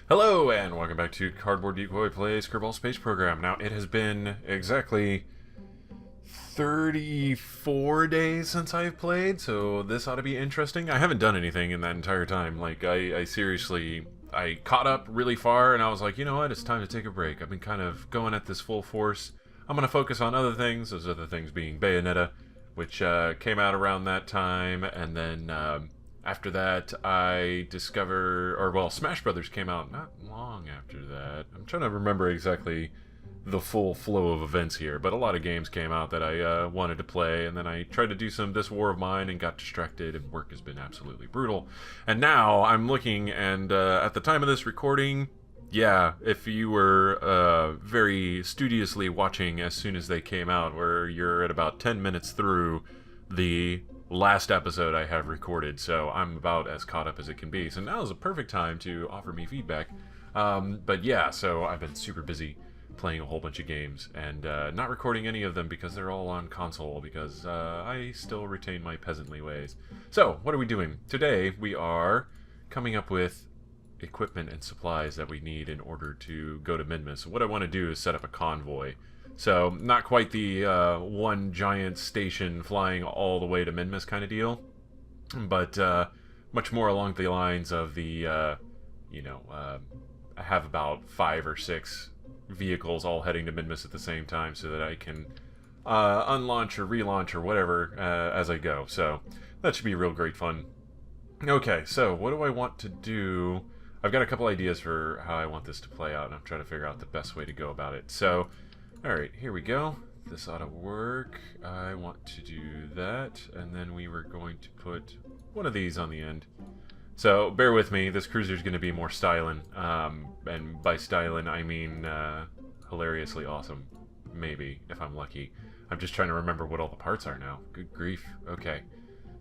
Hello, and welcome back to Cardboard Decoy Plays Kerbal Space Program. Now, it has been exactly 34 days since I've played, so this ought to be interesting. I haven't done anything in that entire time. Like, I seriously, I caught up really far, and I was like, you know what, it's time to take a break. I've been kind of going at this full force. I'm going to focus on other things, those other things being Bayonetta, which came out around that time, and then after that, Smash Brothers came out not long after that. I'm trying to remember exactly the full flow of events here, but a lot of games came out that I wanted to play, and then I tried to do some This War of Mine and got distracted, and work has been absolutely brutal. And now I'm looking, and at the time of this recording, yeah, if you were very studiously watching as soon as they came out, where you're at about 10 minutes through the last episode I have recorded, so I'm about as caught up as it can be. So now is a perfect time to offer me feedback. But yeah, so I've been super busy playing a whole bunch of games and not recording any of them because they're all on console, because I still retain my peasantly ways. So what are we doing? Today we are coming up with equipment and supplies that we need in order to go to Minmus. What I want to do is set up a convoy. So, not quite the one giant station flying all the way to Minmus kind of deal, but much more along the lines of the, I have about 5 or 6 vehicles all heading to Minmus at the same time so that I can unlaunch or relaunch or whatever as I go. So, that should be real great fun. Okay, so what do I want to do? I've got a couple ideas for how I want this to play out, and I'm trying to figure out the best way to go about it. So, alright, here we go. This ought to work. I want to do that, and then we were going to put one of these on the end. So, bear with me, this cruiser's going to be more styling, and by styling I mean hilariously awesome. Maybe, if I'm lucky. I'm just trying to remember what all the parts are now. Good grief. Okay.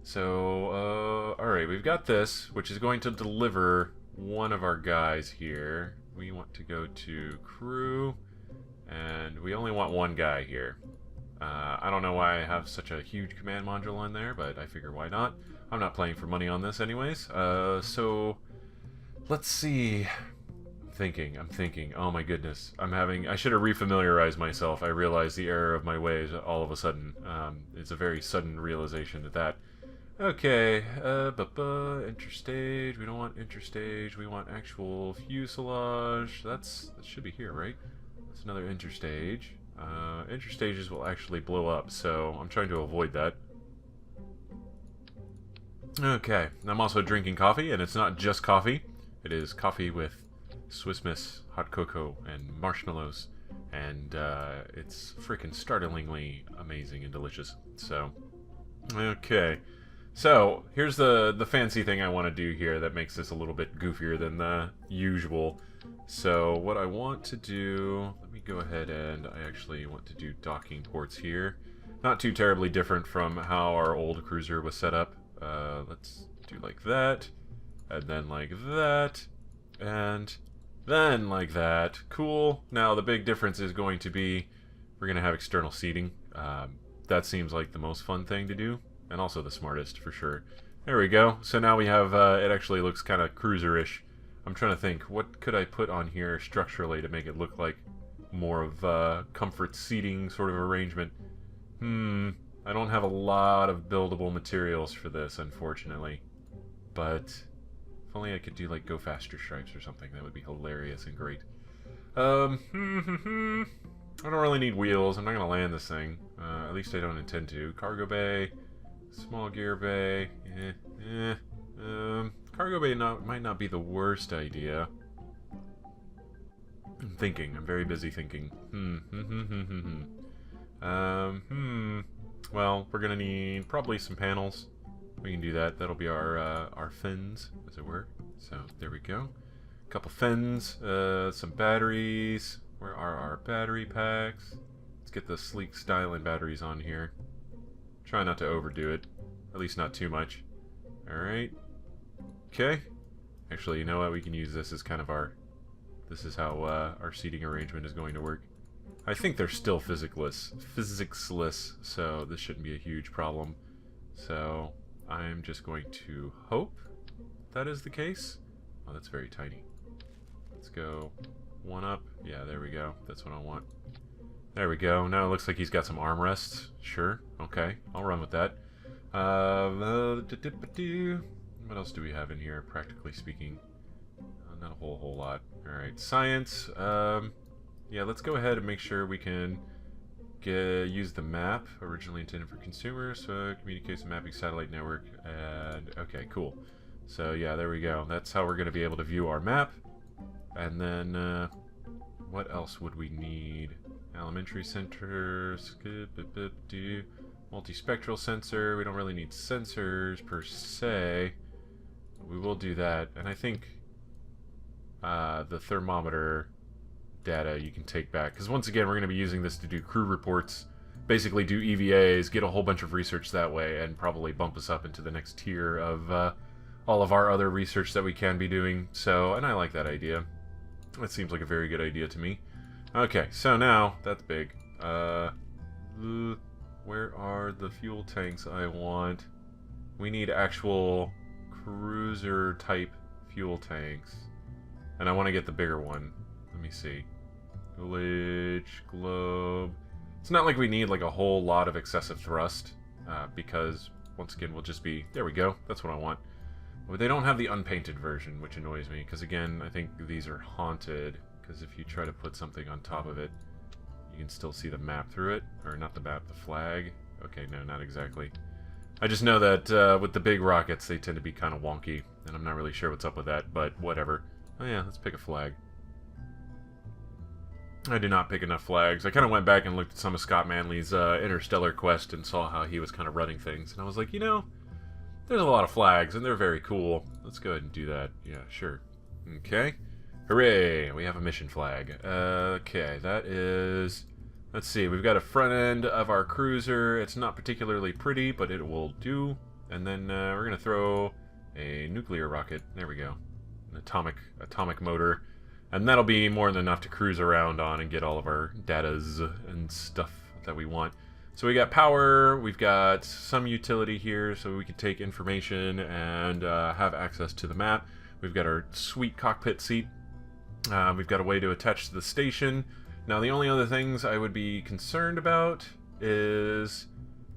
So, alright, we've got this, which is going to deliver one of our guys here. We want to go to crew, and we only want one guy here. I don't know why I have such a huge command module on there, but I figure why not. I'm not playing for money on this anyways. So, let's see. I'm thinking. Oh my goodness. I should have refamiliarized myself. I realized the error of my ways all of a sudden. It's a very sudden realization that okay, interstage. We don't want interstage. We want actual fuselage. That should be here, right? That's another interstage. Interstages will actually blow up, so I'm trying to avoid that. Okay, I'm also drinking coffee, and it's not just coffee. It is coffee with Swiss Miss, hot cocoa, and marshmallows, and it's freaking startlingly amazing and delicious. So, okay. So, here's the fancy thing I want to do here that makes this a little bit goofier than the usual. So, what I want to do, let me go ahead and I actually want to do docking ports here. Not too terribly different from how our old cruiser was set up. Let's do like that, and then like that, and then like that. Cool. Now, the big difference is going to be we're going to have external seating. That seems like the most fun thing to do. And also the smartest, for sure. There we go. So now we have, it actually looks kind of cruiser-ish. I'm trying to think, what could I put on here structurally to make it look like more of comfort seating sort of arrangement? I don't have a lot of buildable materials for this, unfortunately. But if only I could do, like, Go Faster stripes or something, that would be hilarious and great. I don't really need wheels. I'm not going to land this thing. At least I don't intend to. Cargo bay. Small gear bay. Cargo bay might not be the worst idea. I'm thinking. I'm very busy thinking. Well, we're gonna need probably some panels. We can do that. That'll be our fins, as it were. So there we go. A couple fins. Some batteries. Where are our battery packs? Let's get the sleek styling batteries on here. Try not to overdo it. At least not too much. Alright. Okay. Actually, you know what? We can use this as kind of our... This is how our seating arrangement is going to work. I think they're still physicless, so this shouldn't be a huge problem. So, I'm just going to hope that is the case. Oh, that's very tiny. Let's go 1 up. Yeah, there we go. That's what I want. There we go. Now it looks like he's got some armrests. Sure. Okay. I'll run with that. What else do we have in here, practically speaking? Not a whole lot. Alright, science. Yeah, let's go ahead and make sure we can use the map, originally intended for consumers, so communicates the mapping satellite network, and okay, cool. So yeah, there we go. That's how we're going to be able to view our map. And then, what else would we need? Elementary centers, multispectral sensor. We don't really need sensors per se. We will do that, and I think the thermometer data you can take back, because once again we're going to be using this to do crew reports, basically do EVAs, get a whole bunch of research that way, and probably bump us up into the next tier of all of our other research that we can be doing. So, and I like that idea. That seems like a very good idea to me. Okay, so now that's big. Where are the fuel tanks I want? We need actual cruiser type fuel tanks, and I want to get the bigger one. Let me see. Village, globe. It's not like we need like a whole lot of excessive thrust, because once again we'll just be, there we go, that's what I want. But they don't have the unpainted version, which annoys me, because again I think these are haunted, because if you try to put something on top of it you can still see the map through it, or not the map, the flag. Okay, no, not exactly. I just know that with the big rockets they tend to be kind of wonky, and I'm not really sure what's up with that, but whatever. Oh yeah, let's pick a flag. I did not pick enough flags. I kind of went back and looked at some of Scott Manley's Interstellar Quest and saw how he was kind of running things. And I was like, you know, there's a lot of flags, and they're very cool. Let's go ahead and do that. Yeah, sure. Okay. Hooray! We have a mission flag. Okay, that is... Let's see, we've got a front end of our cruiser. It's not particularly pretty, but it will do. And then we're going to throw a nuclear rocket. There we go. An atomic motor. And that'll be more than enough to cruise around on and get all of our datas and stuff that we want. So we got power, we've got some utility here so we can take information and have access to the map. We've got our sweet cockpit seat. We've got a way to attach to the station. Now the only other things I would be concerned about is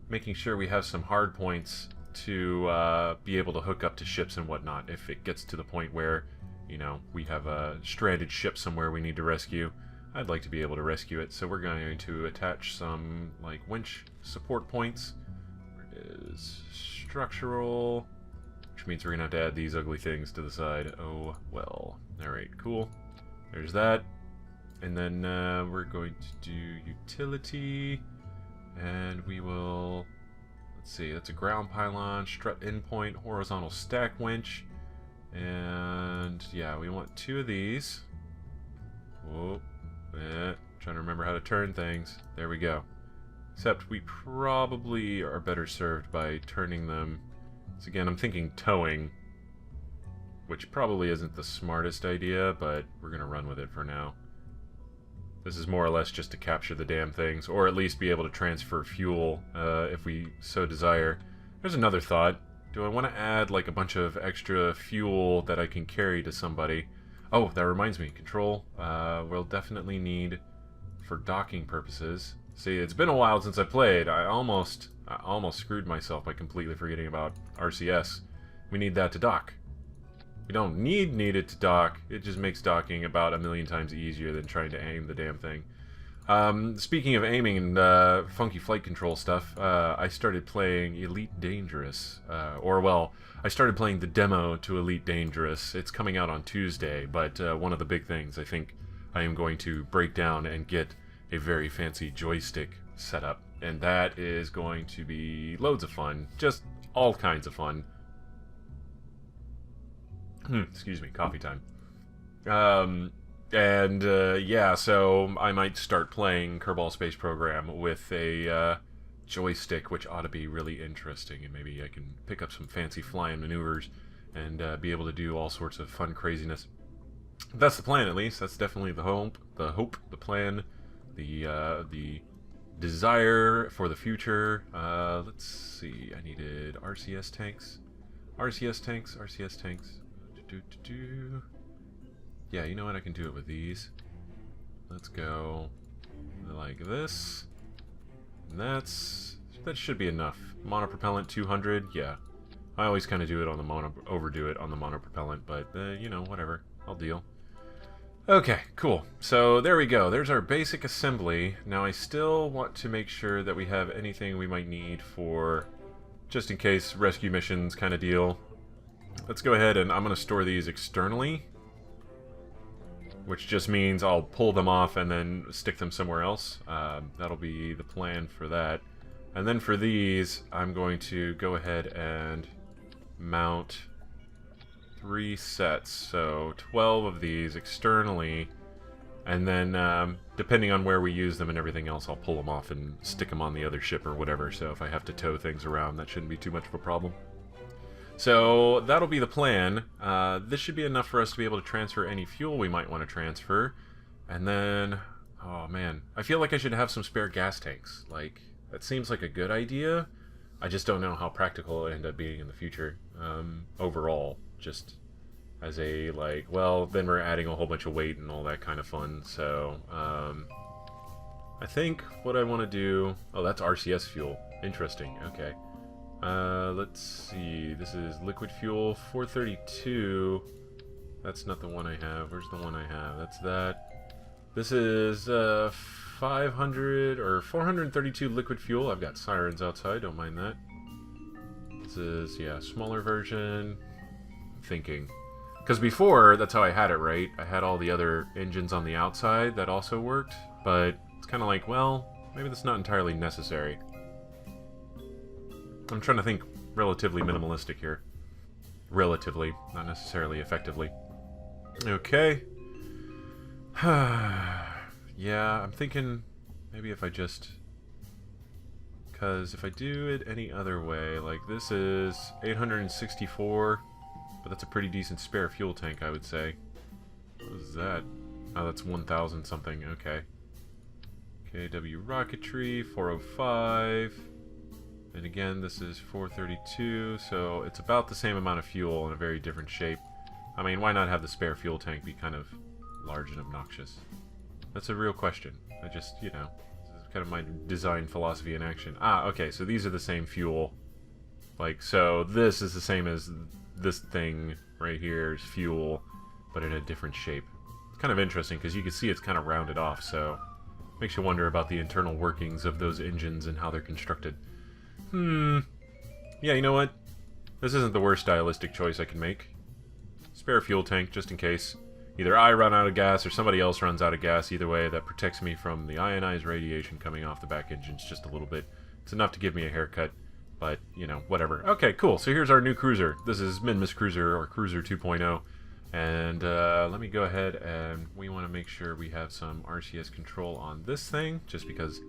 making sure we have some hard points to be able to hook up to ships and whatnot if it gets to the point where, you know, we have a stranded ship somewhere we need to rescue. I'd like to be able to rescue it, so we're going to attach some, like, winch support points. Where is structural, which means we're going to have to add these ugly things to the side. Oh, well. Alright, cool. There's that. And then we're going to do utility, and we will, let's see, that's a ground pylon, strut endpoint, horizontal stack winch. And yeah, we want 2 of these. Whoa, trying to remember how to turn things. There we go. Except we probably are better served by turning them. So again, I'm thinking towing, which probably isn't the smartest idea, but we're gonna run with it for now. This is more or less just to capture the damn things, or at least be able to transfer fuel if we so desire. There's another thought. Do I want to add like a bunch of extra fuel that I can carry to somebody? Oh, that reminds me. Control. We'll definitely need for docking purposes. See, it's been a while since I played. I almost screwed myself by completely forgetting about RCS. We need that to dock. We don't need it to dock. It just makes docking about 1,000,000 times easier than trying to aim the damn thing. Speaking of aiming and funky flight control stuff, I started playing Elite Dangerous. I started playing the demo to Elite Dangerous. It's coming out on Tuesday, but one of the big things I think I am going to break down and get a very fancy joystick set up. And that is going to be loads of fun. Just all kinds of fun. Excuse me, coffee time. Yeah, so I might start playing Kerbal Space Program with a joystick, which ought to be really interesting, and maybe I can pick up some fancy flying maneuvers and be able to do all sorts of fun craziness. That's the plan, at least. That's definitely the hope, the plan, the desire for the future. Let's see, I needed RCS tanks. RCS tanks. Yeah, you know what? I can do it with these. Let's go like this. And that should be enough. Monopropellant 200, yeah. I always kind of do it on the overdo it on the monopropellant, but you know, whatever. I'll deal. Okay, cool. So there we go. There's our basic assembly. Now I still want to make sure that we have anything we might need for just in case rescue missions kind of deal. Let's go ahead and I'm going to store these externally, which just means I'll pull them off and then stick them somewhere else. That'll be the plan for that. And then for these, I'm going to go ahead and mount 3 sets, so 12 of these externally, and then depending on where we use them and everything else, I'll pull them off and stick them on the other ship or whatever, so if I have to tow things around, that shouldn't be too much of a problem. So that'll be the plan. This should be enough for us to be able to transfer any fuel we might want to transfer, and then, oh man, I feel like I should have some spare gas tanks. Like, that seems like a good idea. I just don't know how practical it'll end up being in the future, overall. Just as a, like, well, then we're adding a whole bunch of weight and all that kind of fun, so, I think what I want to do... Oh, that's RCS fuel. Interesting, okay. Let's see, this is liquid fuel, 432. That's not the one I have. Where's the one I have? That's that. This is, 500 or 432 liquid fuel. I've got sirens outside, don't mind that. This is, yeah, smaller version. I'm thinking. Because before, that's how I had it, right? I had all the other engines on the outside that also worked, but it's kind of like, well, maybe that's not entirely necessary. I'm trying to think relatively minimalistic here. Relatively, not necessarily effectively. Okay. Yeah, I'm thinking maybe if I just... Because if I do it any other way, like this is 864, but that's a pretty decent spare fuel tank, I would say. What is that? Oh, that's 1,000 something, okay. KW rocketry, 405. And again, this is 432, so it's about the same amount of fuel in a very different shape. I mean, why not have the spare fuel tank be kind of large and obnoxious? That's a real question. I just, you know, this is kind of my design philosophy in action. Ah, okay, so these are the same fuel. Like, so this is the same as this thing right here is fuel, but in a different shape. It's kind of interesting because you can see it's kind of rounded off, so makes you wonder about the internal workings of those engines and how they're constructed. Yeah, you know what? This isn't the worst stylistic choice I can make. Spare fuel tank, just in case. Either I run out of gas or somebody else runs out of gas. Either way, that protects me from the ionized radiation coming off the back engines just a little bit. It's enough to give me a haircut, but, you know, whatever. Okay, cool. So here's our new cruiser. This is Minmus Cruiser, or Cruiser 2.0. And let me go ahead and we want to make sure we have some RCS control on this thing, just because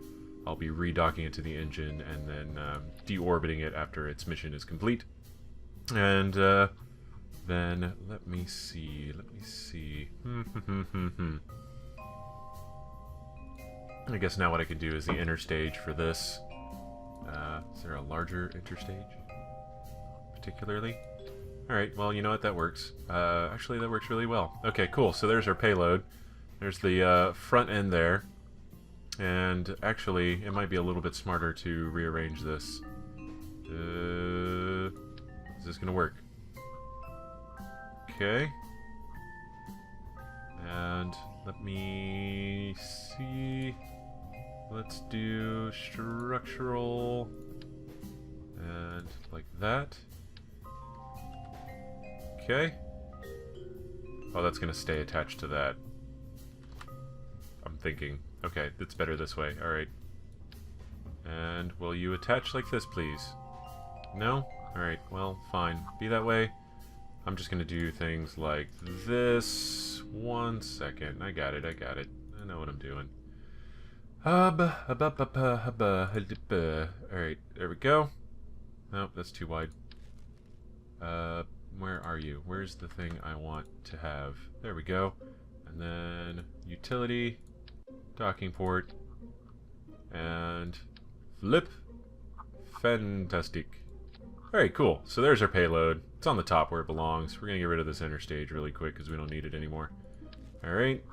I'll be redocking it to the engine and then deorbiting it after its mission is complete. And then let me see. I guess now what I could do is the interstage for this. Is there a larger interstage? Particularly? Alright, well, you know what? That works. Actually, that works really well. Okay, cool. So there's our payload. There's the front end there. And actually, it might be a little bit smarter to rearrange this. Is this gonna work? Okay. And let me see. Let's do structural and like that. Okay. Oh, that's gonna stay attached to that. I'm thinking. Okay, it's better this way. Alright. And will you attach like this, please? No? Alright, well, fine. Be that way. I'm just gonna do things like this. 1 second. I got it. I know what I'm doing. Alright, there we go. Nope, that's too wide. Where are you? Where's the thing I want to have? There we go. And then utility, docking port, and flip. Fantastic. Alright, cool. So there's our payload. It's on the top where it belongs. We're gonna get rid of this interstage really quick because we don't need it anymore. Alright.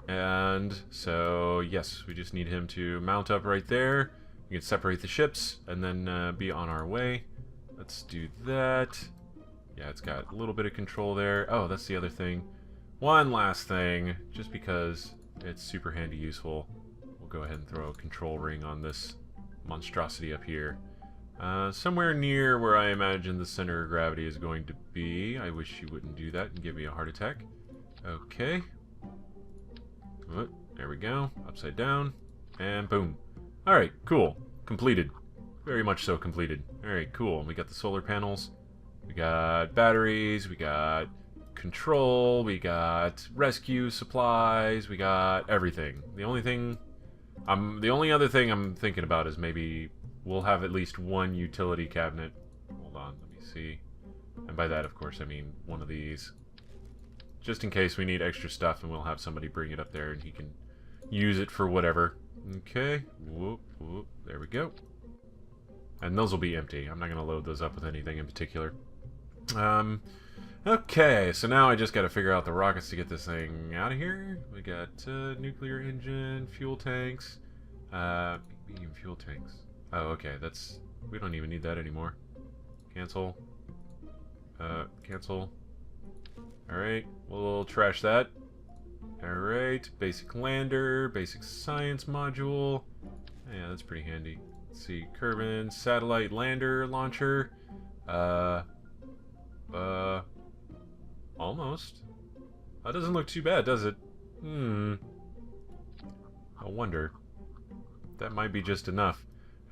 And so, yes, we just need him to mount up right there. We can separate the ships and then be on our way. Let's do that. Yeah, it's got a little bit of control there. Oh, that's the other thing. One last thing, just because it's super handy useful. We'll go ahead and throw a control ring on this monstrosity up here. Somewhere near where I imagine the center of gravity is going to be. I wish you wouldn't do that and give me a heart attack. Okay. Oh, there we go. Upside down. And boom. Alright, cool. Completed. Very much so completed. Alright, cool. We got the solar panels. We got batteries. We got control. We got rescue supplies. We got everything. The only other thing I'm thinking about is maybe we'll have at least one utility cabinet. Hold on, let me see. And by that, of course, I mean one of these. Just in case we need extra stuff and we'll have somebody bring it up there and he can use it for whatever. Okay. Whoop, whoop. There we go. And those will be empty. I'm not going to load those up with anything in particular. Okay, so now I just got to figure out the rockets to get this thing out of here. We got nuclear engine, fuel tanks, medium fuel tanks. Oh, okay, we don't even need that anymore. Cancel. Cancel. Alright, we'll trash that. Alright, basic lander, basic science module. Yeah, that's pretty handy. Let's see, Kerbal satellite lander launcher. Almost. That doesn't look too bad, does it? I wonder. That might be just enough.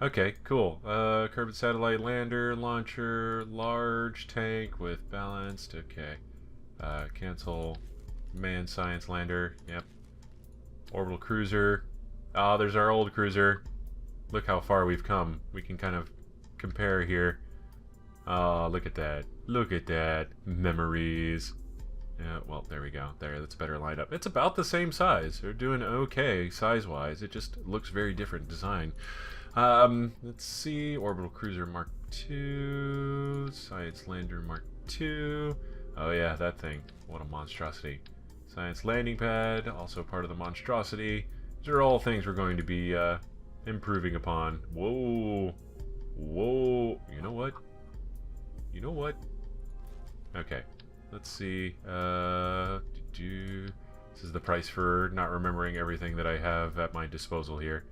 Okay, cool. Kerbal satellite lander launcher, large tank with balanced. Okay. Cancel. Manned science lander. Yep. Orbital cruiser. Ah, there's our old cruiser. Look how far we've come. We can kind of compare here. Oh, look at that. Look at that. Memories. Yeah, well, there we go. There, that's better lined up. It's about the same size. They're doing okay size-wise. It just looks very different design. Let's see. Orbital Cruiser Mark II. Science Lander Mark II. Oh yeah, that thing. What a monstrosity. Science Landing Pad, also part of the monstrosity. These are all things we're going to be improving upon. Whoa. Whoa. You know what? You know what? Okay. Let's see. This is the price for not remembering everything that I have at my disposal here.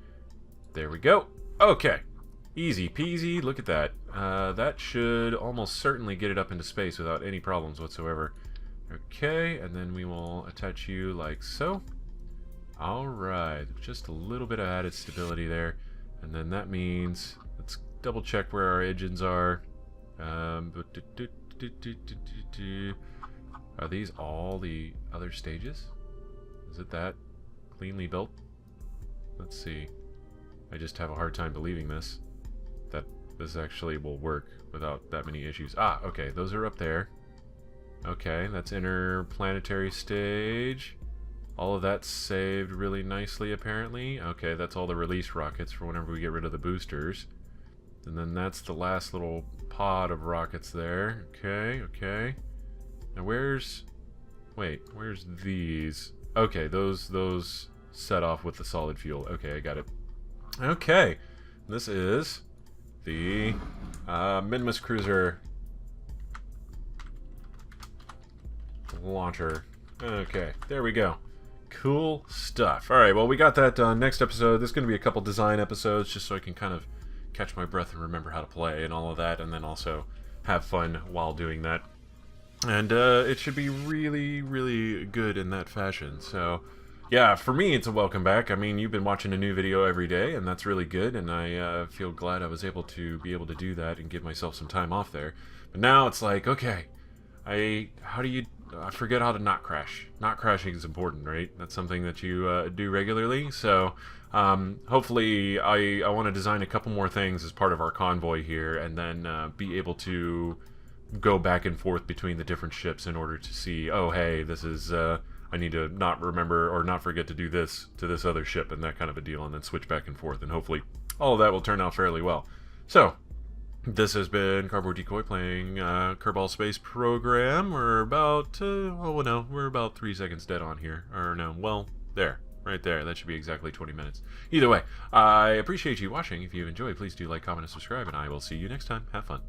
There we go. Okay. Easy peasy. Look at that. That should almost certainly get it up into space without any problems whatsoever. Okay, and then we will attach you like so. Alright, just a little bit of added stability there. And then that means, let's double check where our engines are. Are these all the other stages? Is it that cleanly built? Let's see. I just have a hard time believing this. That this actually will work without that many issues. Ah, okay, those are up there. Okay, that's interplanetary stage. All of that's saved really nicely, apparently. Okay, that's all the release rockets for whenever we get rid of the boosters. And then that's the last little pod of rockets there. Okay, okay. Now where's these? Okay, those set off with the solid fuel. Okay, I got it. Okay, this is the Minimus Cruiser launcher. Okay, there we go. Cool stuff. Alright, well, we got that done. Next episode, there's going to be a couple design episodes just so I can kind of catch my breath and remember how to play and all of that, and then also have fun while doing that. And it should be really, really good in that fashion. So, yeah, for me, it's a welcome back. I mean, you've been watching a new video every day, and that's really good, and I feel glad I was able to do that and give myself some time off there. But now it's like, okay, I forget how to not crash. Not crashing is important, right? That's something that you do regularly. So hopefully I want to design a couple more things as part of our convoy here, and then be able to go back and forth between the different ships in order to see, oh hey, this is I need to not remember or not forget to do this to this other ship and that kind of a deal, and then switch back and forth, and hopefully all of that will turn out fairly well. So This has been Cardboard Decoy playing Kerbal Space Program. We're about, oh no, we're about 3 seconds dead on here. Or no, well, there. Right there. That should be exactly 20 minutes. Either way, I appreciate you watching. If you enjoyed, please do like, comment, and subscribe, and I will see you next time. Have fun.